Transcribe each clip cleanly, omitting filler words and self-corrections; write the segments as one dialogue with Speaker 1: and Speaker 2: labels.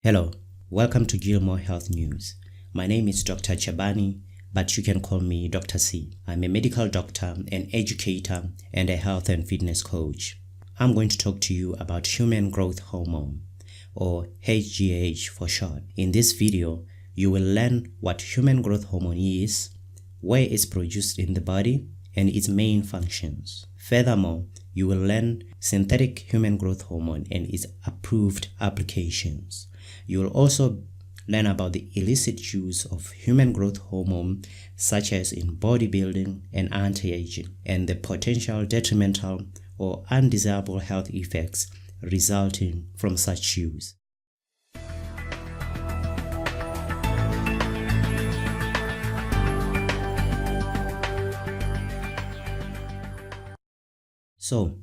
Speaker 1: Hello, welcome to Gilmore Health News. My name is Dr. Chabani, but you can call me Dr. C. I'm a medical doctor, an educator, and a health and fitness coach. I'm going to talk to you about human growth hormone, or HGH for short. In this video, you will learn what human growth hormone is, where it's produced in the body, and its main functions. Furthermore, you will learn synthetic human growth hormone and its approved applications. You will also learn about the illicit use of human growth hormone, such as in bodybuilding and anti-aging, and the potential detrimental or undesirable health effects resulting from such use. So,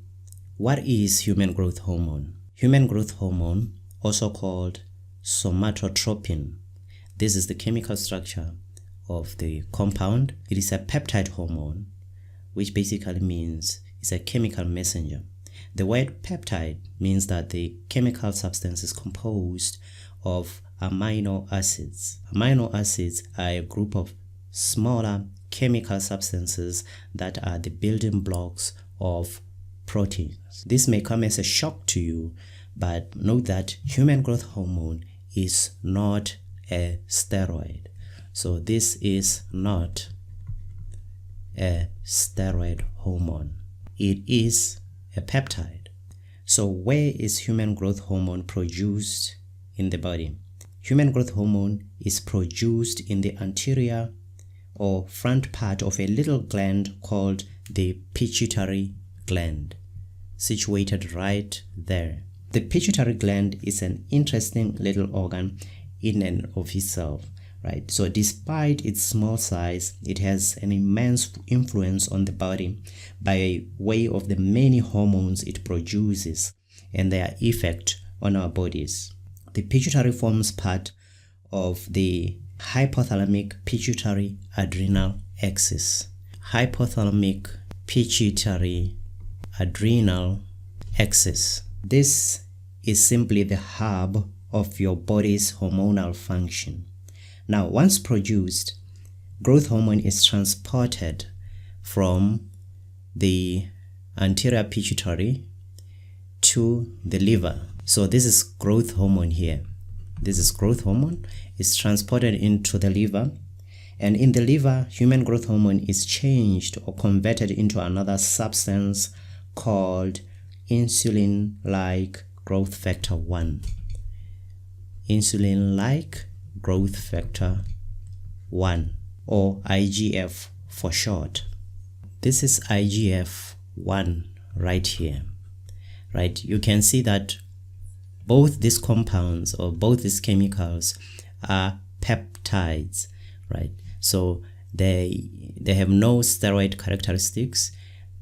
Speaker 1: what is human growth hormone? Human growth hormone, also called somatotropin. This is the chemical structure of the compound. It is a peptide hormone, which basically means it's a chemical messenger. The word peptide means that the chemical substance is composed of amino acids. Amino acids are a group of smaller chemical substances that are the building blocks of proteins. This may come as a shock to you, but note that human growth hormone is not a steroid. So this is not a steroid hormone. It is a peptide. So where is human growth hormone produced in the body? Human growth hormone is produced in the anterior or front part of a little gland called the pituitary gland, situated right there. The pituitary gland is an interesting little organ in and of itself, right? So despite its small size, it has an immense influence on the body by way of the many hormones it produces and their effect on our bodies. The pituitary forms part of the hypothalamic pituitary adrenal axis. Hypothalamic pituitary adrenal axis. This is simply the hub of your body's hormonal function. Now, once produced, growth hormone is transported from the anterior pituitary to the liver. So this is growth hormone here. This is growth hormone. It's transported into the liver. And in the liver, human growth hormone is changed or converted into another substance called insulin-like growth factor 1. Insulin-like growth factor 1, or IGF for short. This is IGF-1 right here, right? You can see that both these compounds or both these chemicals are peptides, right? So they have no steroid characteristics.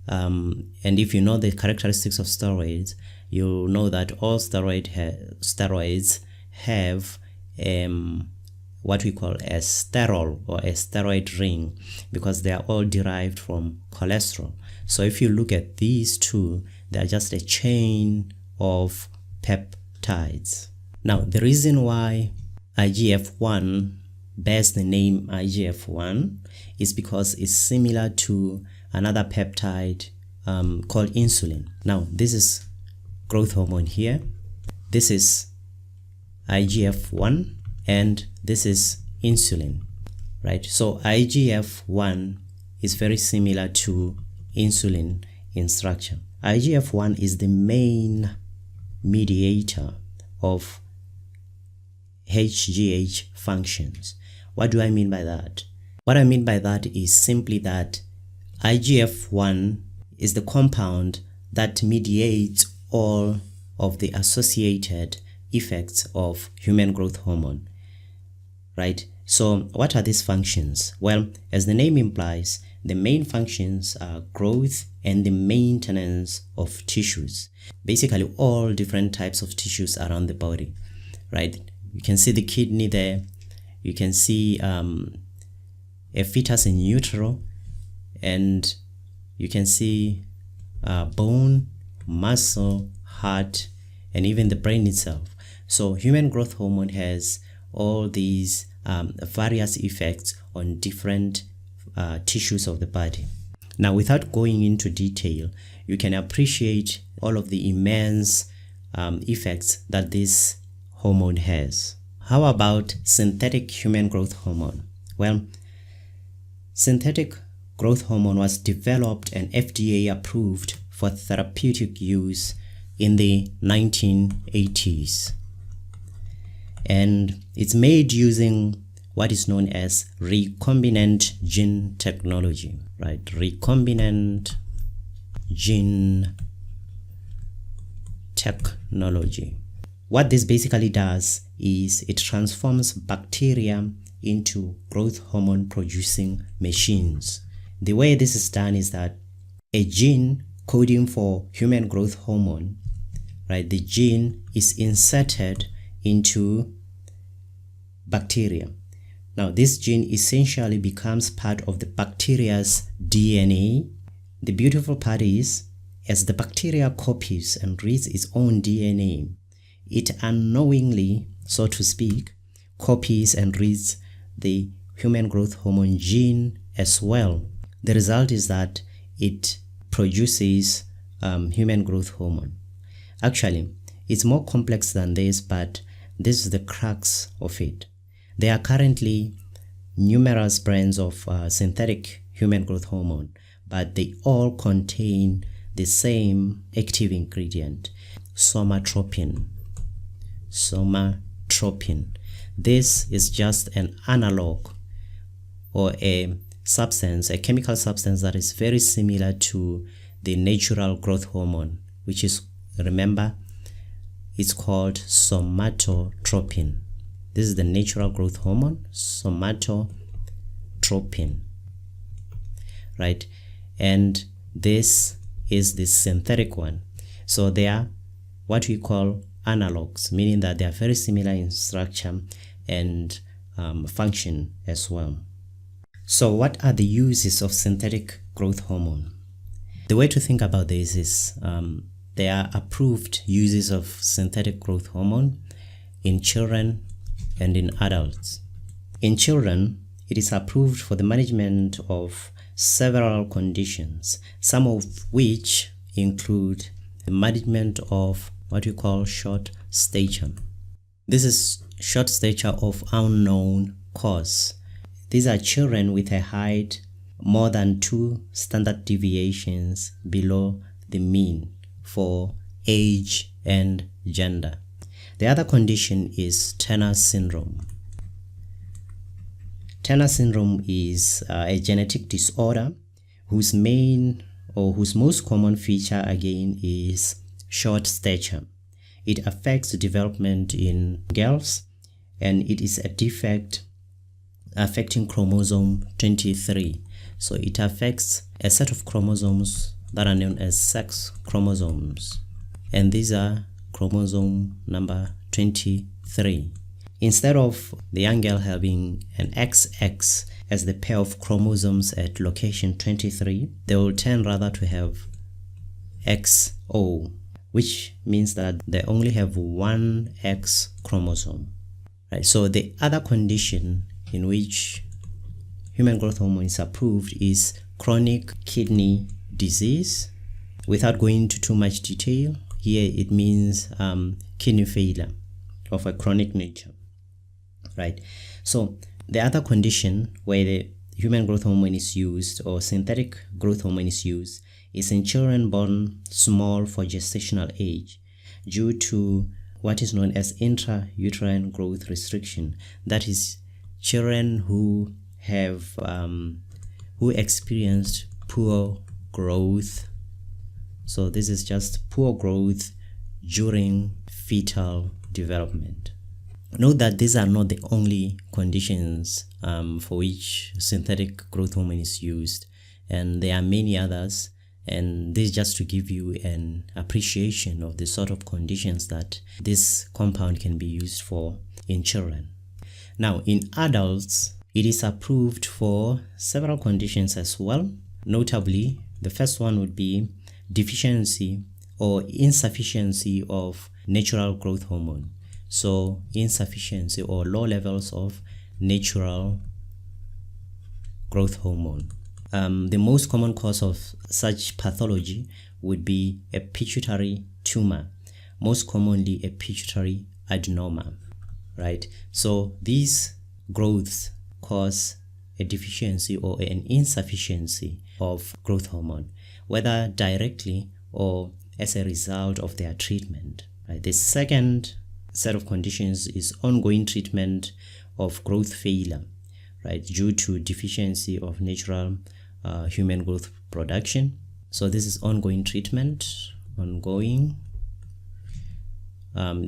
Speaker 1: And if you know the characteristics of steroids, you'll know that all steroids have what we call a sterol or a steroid ring, because they are all derived from cholesterol. So if you look at these two, they are just a chain of peptides. Now, the reason why IGF-1 bears the name IGF-1 is because it's similar to another peptide called insulin. Now, this is growth hormone here. This is IGF-1 and this is insulin, right? So IGF-1 is very similar to insulin in structure. IGF-1 is the main mediator of HGH functions. What do I mean by that? What I mean by that is simply that IGF-1 is the compound that mediates all of the associated effects of human growth hormone, right? So what are these functions? Well, as the name implies, the main functions are growth and the maintenance of tissues. Basically all different types of tissues around the body, right? You can see the kidney there. You can see a fetus in utero, and you can see bone, muscle, heart, and even the brain itself. So human growth hormone has all these various effects on different tissues of the body. Now, without going into detail, you can appreciate all of the immense effects that this hormone has. How about synthetic human growth hormone? Well, synthetic growth hormone was developed and FDA approved for therapeutic use in the 1980s. And it's made using what is known as recombinant gene technology, right? Recombinant gene technology. What this basically does is it transforms bacteria into growth hormone producing machines. The way this is done is that a gene coding for human growth hormone, right? The gene is inserted into bacteria. Now, this gene essentially becomes part of the bacteria's DNA. The beautiful part is, as the bacteria copies and reads its own DNA, it unknowingly, so to speak, copies and reads the human growth hormone gene as well. The result is that it produces human growth hormone. Actually, it's more complex than this, but this is the crux of it. There are currently numerous brands of synthetic human growth hormone, but they all contain the same active ingredient, somatropin. Somatropin. This is just an analog or a substance, a chemical substance that is very similar to the natural growth hormone, which is, remember, it's called somatotropin. This is the natural growth hormone, somatotropin, right? And this is the synthetic one. So they are what we call analogs, meaning that they are very similar in structure and function as well. So what are the uses of synthetic growth hormone? The way to think about this is there are approved uses of synthetic growth hormone in children and in adults. In children, it is approved for the management of several conditions, some of which include the management of what we call short stature. This is short stature of unknown cause. These are children with a height more than 2 standard deviations below the mean for age and gender. The other condition is Turner syndrome. Turner syndrome is a genetic disorder whose main or whose most common feature again is short stature. It affects development in girls, and it is a defect affecting chromosome 23. So it affects a set of chromosomes that are known as sex chromosomes, and these are chromosome number 23. Instead of the young girl having an XX as the pair of chromosomes at location 23, they will tend rather to have XO, which means that they only have one X chromosome. Right? So the other condition in which human growth hormone is approved is chronic kidney disease. Without going into too much detail, here it means kidney failure of a chronic nature, right? So the other condition where the human growth hormone is used or synthetic growth hormone is used is in children born small for gestational age due to what is known as intrauterine growth restriction. That is, children who have who experienced poor growth. So this is just poor growth during fetal development. Note that these are not the only conditions for which synthetic growth hormone is used, and there are many others, and this is just to give you an appreciation of the sort of conditions that this compound can be used for in children. Now, in adults, it is approved for several conditions as well. Notably, the first one would be deficiency or insufficiency of natural growth hormone. so insufficiency or low levels of natural growth hormone. The most common cause of such pathology would be a pituitary tumor, most commonly a pituitary adenoma, right? So these growths cause a deficiency or an insufficiency of growth hormone, whether directly or as a result of their treatment, right? The second set of conditions is ongoing treatment of growth failure, right, due to deficiency of natural human growth production. So this is ongoing treatment,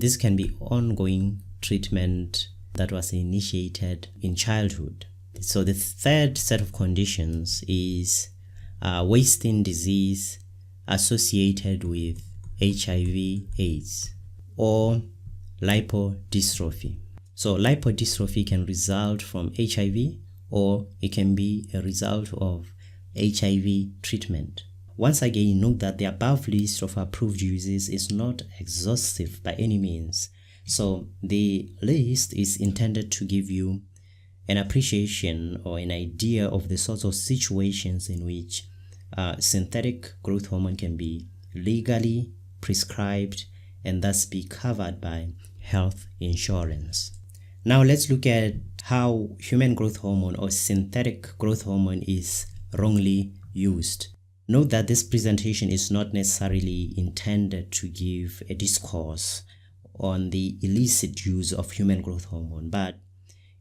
Speaker 1: this can be ongoing treatment that was initiated in childhood. So the third set of conditions is wasting disease associated with HIV/AIDS or lipodystrophy. So lipodystrophy can result from HIV, or it can be a result of HIV treatment. Once again, note that the above list of approved uses is not exhaustive by any means. So the list is intended to give you an appreciation or an idea of the sorts of situations in which synthetic growth hormone can be legally prescribed and thus be covered by health insurance. Now let's look at how human growth hormone or synthetic growth hormone is wrongly used. Note that this presentation is not necessarily intended to give a discourse on the illicit use of human growth hormone, but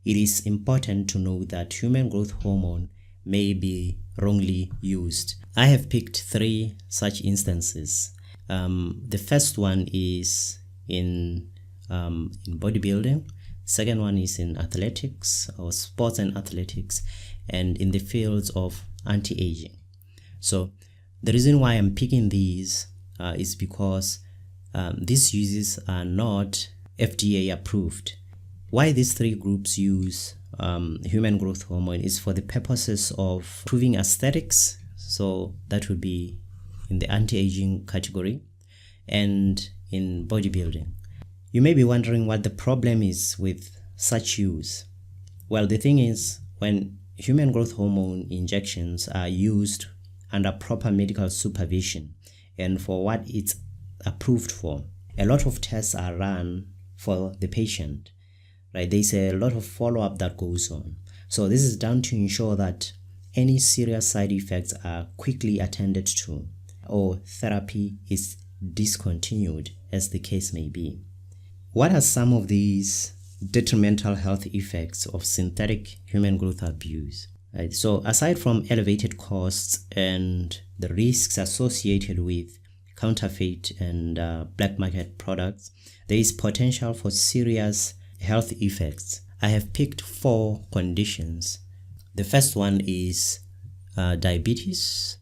Speaker 1: it is important to know that human growth hormone may be wrongly used. I have picked 3 such instances. The first one is in bodybuilding. Second one is in athletics or sports and athletics, and in the fields of anti-aging. So the reason why I'm picking these is because these uses are not FDA approved. Why these 3 groups use human growth hormone is for the purposes of improving aesthetics, so that would be in the anti-aging category, and in bodybuilding. You may be wondering what the problem is with such use. Well, the thing is, when human growth hormone injections are used under proper medical supervision and for what it's approved for, a lot of tests are run for the patient, right? There's a lot of follow-up that goes on. So this is done to ensure that any serious side effects are quickly attended to, or therapy is discontinued, as the case may be. What are some of these detrimental health effects of synthetic human growth abuse? Right. So aside from elevated costs and the risks associated with counterfeit and black market products, there is potential for serious health effects. I have picked 4 conditions. The first one is diabetes.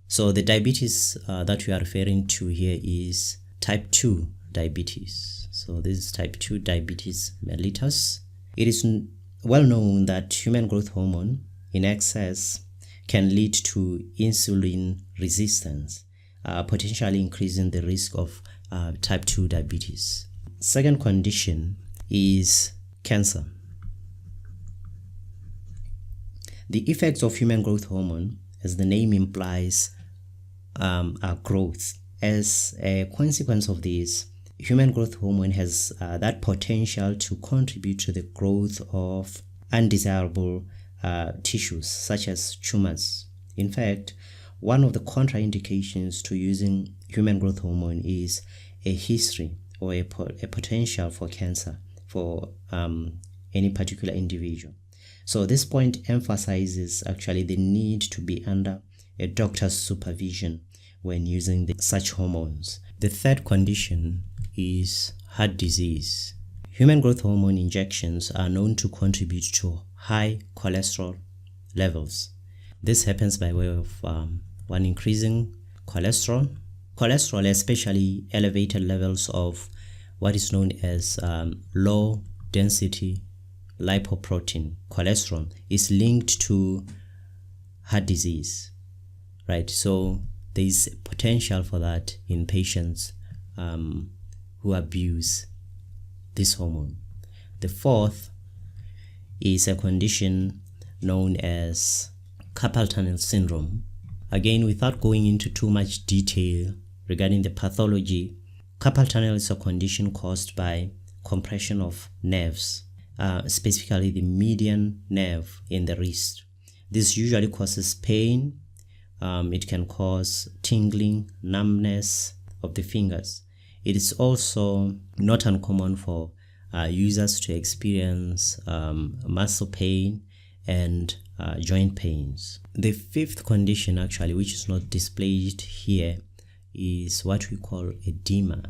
Speaker 1: So the diabetes that we are referring to here is type 2 diabetes. So this is type 2 diabetes mellitus. It is well known that human growth hormone in excess can lead to insulin resistance, potentially increasing the risk of type 2 diabetes. Second condition is cancer. The effects of human growth hormone, as the name implies, are growth. As a consequence of this, human growth hormone has that potential to contribute to the growth of undesirable tissues such as tumors. In fact, one of the contraindications to using human growth hormone is a history or a potential for cancer for any particular individual. So this point emphasizes actually the need to be under a doctor's supervision when using such hormones. The third condition is heart disease. Human growth hormone injections are known to contribute to high cholesterol levels. This happens by way of one, increasing cholesterol, especially elevated levels of what is known as low density lipoprotein cholesterol is linked to heart disease, right? So there is potential for that in patients who abuse this hormone. The fourth is a condition known as carpal tunnel syndrome. Again, without going into too much detail regarding the pathology, carpal tunnel is a condition caused by compression of nerves, specifically the median nerve in the wrist. This usually causes pain. It can cause tingling, numbness of the fingers. It is also not uncommon for users to experience muscle pain and joint pains. The fifth condition, actually, which is not displayed here, is what we call edema,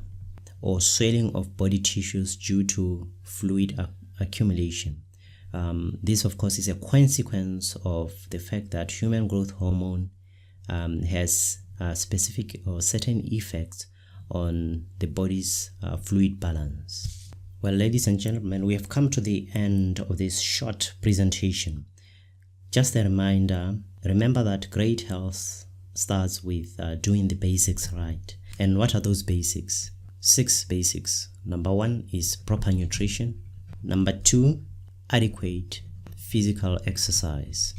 Speaker 1: or swelling of body tissues due to fluid accumulation. This, of course, is a consequence of the fact that human growth hormone has specific or certain effects on the body's fluid balance. Well, ladies and gentlemen, we have come to the end of this short presentation. Just a reminder, remember that great health starts with doing the basics right. And what are those basics? 6 basics. Number 1 is proper nutrition. Number 2, adequate physical exercise.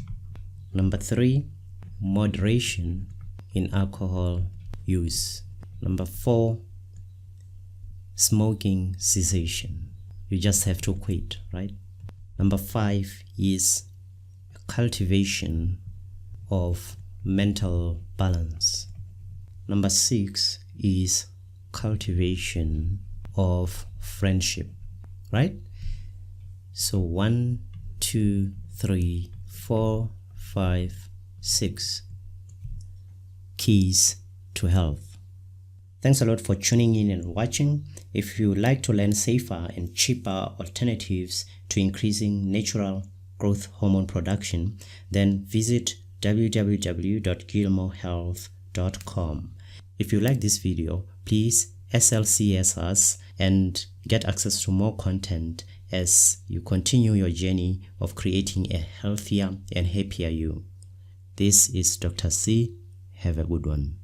Speaker 1: Number 3, moderation in alcohol use. Number 4, smoking cessation. You just have to quit, right? Number 5 is cultivation of mental balance. Number 6 is cultivation of friendship, right? So 1, 2, 3, 4, 5, 6 keys to health. Thanks a lot for tuning in and watching. If you like to learn safer and cheaper alternatives to increasing natural growth hormone production, then visit www.gilmorehealth.com. If you like this video, please SLCS us and get access to more content as you continue your journey of creating a healthier and happier you. This is Dr. C. Have a good one.